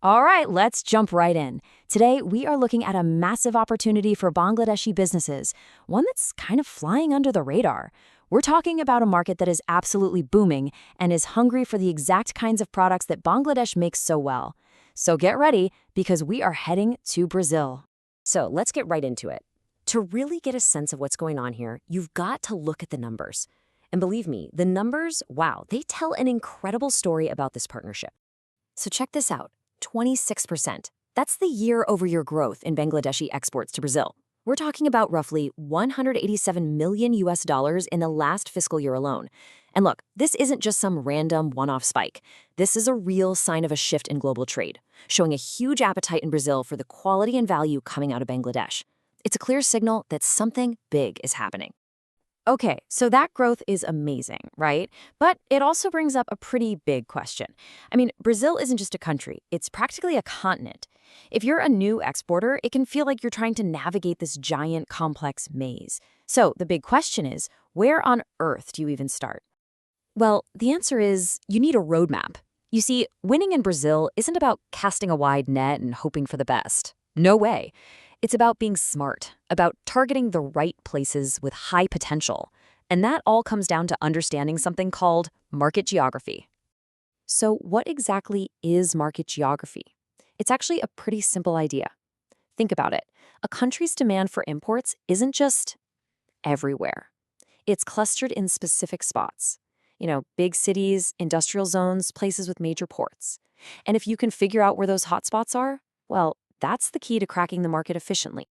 All right, let's jump right in. Today, we are looking at a massive opportunity for Bangladeshi businesses, one that's kind of flying under the radar. We're talking about a market that is absolutely booming and is hungry for the exact kinds of products that Bangladesh makes so well. So get ready, because we are heading to Brazil. So let's get right into it. To really get a sense of what's going on here, you've got to look at the numbers. And believe me, the numbers, wow, they tell an incredible story about this partnership. So check this out, 26%. That's the year-over-year growth in Bangladeshi exports to Brazil. We're talking about roughly $187 million in the last fiscal year alone. And look, this isn't just some random one-off spike. This is a real sign of a shift in global trade, showing a huge appetite in Brazil for the quality and value coming out of Bangladesh. It's a clear signal that something big is happening. Okay, so that growth is amazing, right? But it also brings up a pretty big question. I mean, Brazil isn't just a country, it's practically a continent. If you're a new exporter, it can feel like you're trying to navigate this giant, complex maze. So the big question is, where on earth do you even start? Well, the answer is you need a roadmap. You see, winning in Brazil isn't about casting a wide net and hoping for the best. No way. It's about being smart, about targeting the right places with high potential. And that all comes down to understanding something called market geography. So what exactly is market geography? It's actually a pretty simple idea. Think about it. A country's demand for imports isn't just everywhere. It's clustered in specific spots. Big cities, industrial zones, places with major ports. And if you can figure out where those hotspots are, well, that's the key to cracking the market efficiently.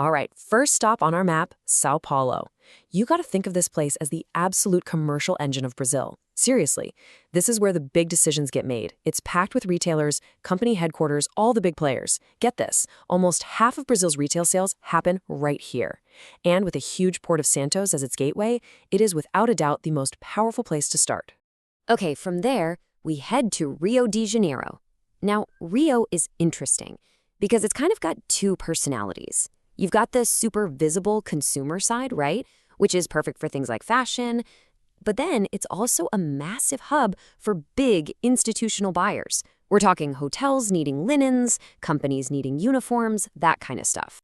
All right, first stop on our map, Sao Paulo. You got to think of this place as the absolute commercial engine of Brazil. Seriously, this is where the big decisions get made. It's packed with retailers, company headquarters, all the big players. Get this, almost half of Brazil's retail sales happen right here. And with a huge port of Santos as its gateway, it is without a doubt the most powerful place to start. Okay, from there, we head to Rio de Janeiro. Now, Rio is interesting because it's kind of got two personalities. You've got the super visible consumer side, right? Which is perfect for things like fashion. But then it's also a massive hub for big institutional buyers. We're talking hotels needing linens, companies needing uniforms, that kind of stuff.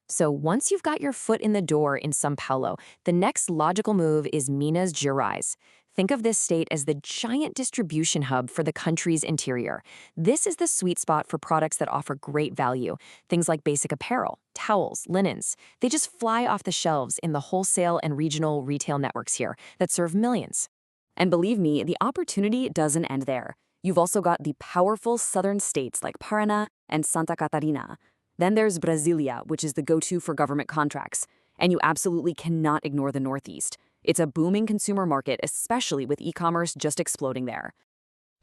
So once you've got your foot in the door in São Paulo, the next logical move is Minas Gerais. Think of this state as the giant distribution hub for the country's interior. This is the sweet spot for products that offer great value. Things like basic apparel, towels, linens. They just fly off the shelves in the wholesale and regional retail networks here that serve millions. And believe me, the opportunity doesn't end there. You've also got the powerful southern states like Paraná and Santa Catarina. Then there's Brasília, which is the go-to for government contracts. And you absolutely cannot ignore the Northeast. It's a booming consumer market, especially with e-commerce just exploding there.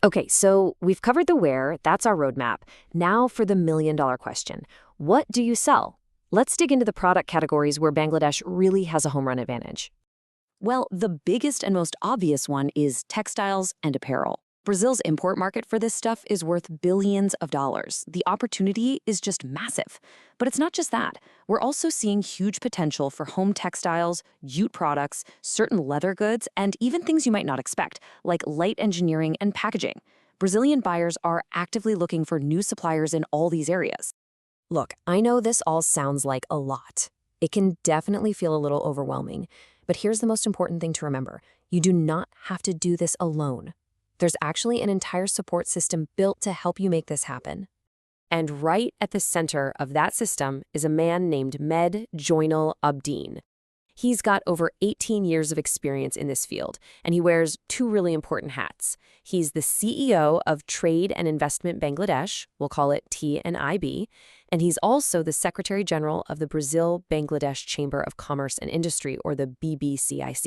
Okay, so we've covered the where, that's our roadmap. Now for the million-dollar question. What do you sell? Let's dig into the product categories where Bangladesh really has a home run advantage. Well, the biggest and most obvious one is textiles and apparel. Brazil's import market for this stuff is worth billions of dollars. The opportunity is just massive. But it's not just that. We're also seeing huge potential for home textiles, jute products, certain leather goods, and even things you might not expect, like light engineering and packaging. Brazilian buyers are actively looking for new suppliers in all these areas. Look, I know this all sounds like a lot. It can definitely feel a little overwhelming. But here's the most important thing to remember. You do not have to do this alone. There's actually an entire support system built to help you make this happen. And right at the center of that system is a man named Med Joinal Abdeen. He's got over 18 years of experience in this field, and he wears two really important hats. He's the CEO of Trade and Investment Bangladesh, we'll call it TNIB, and he's also the Secretary General of the Brazil-Bangladesh Chamber of Commerce and Industry, or the BBCIC.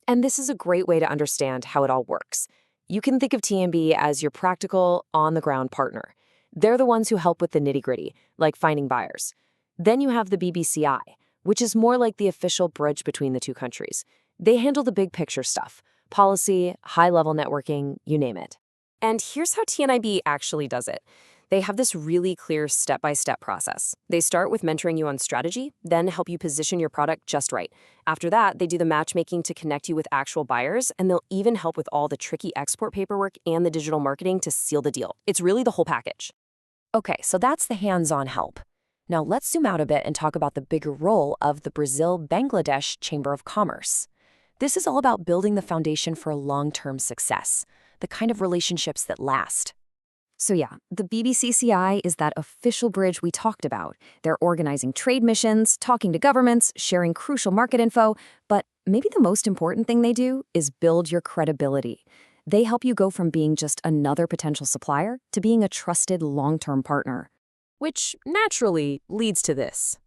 And this is a great way to understand how it all works. You can think of TNB as your practical, on-the-ground partner. They're the ones who help with the nitty-gritty, like finding buyers. Then you have the BBCI, which is more like the official bridge between the two countries. They handle the big picture stuff, policy, high-level networking, you name it. And here's how TNIB actually does it. They have this really clear step-by-step process. They start with mentoring you on strategy, then help you position your product just right. After that, they do the matchmaking to connect you with actual buyers, and they'll even help with all the tricky export paperwork and the digital marketing to seal the deal. It's really the whole package. Okay, so that's the hands-on help. Now let's zoom out a bit and talk about the bigger role of the Brazil-Bangladesh Chamber of Commerce. This is all about building the foundation for long-term success, the kind of relationships that last. So yeah, the BBCCI is that official bridge we talked about. They're organizing trade missions, talking to governments, sharing crucial market info, but maybe the most important thing they do is build your credibility. They help you go from being just another potential supplier to being a trusted long-term partner. Which naturally leads to this.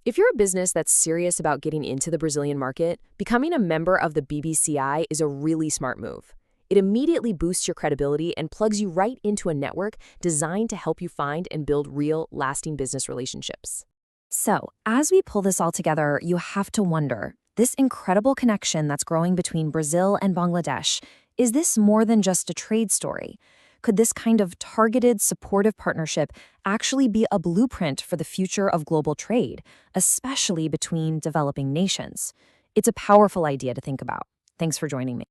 If you're a business that's serious about getting into the Brazilian market, becoming a member of the BBCI is a really smart move. It immediately boosts your credibility and plugs you right into a network designed to help you find and build real, lasting business relationships. So, as we pull this all together, you have to wonder, this incredible connection that's growing between Brazil and Bangladesh, is this more than just a trade story? Could this kind of targeted, supportive partnership actually be a blueprint for the future of global trade, especially between developing nations? It's a powerful idea to think about. Thanks for joining me.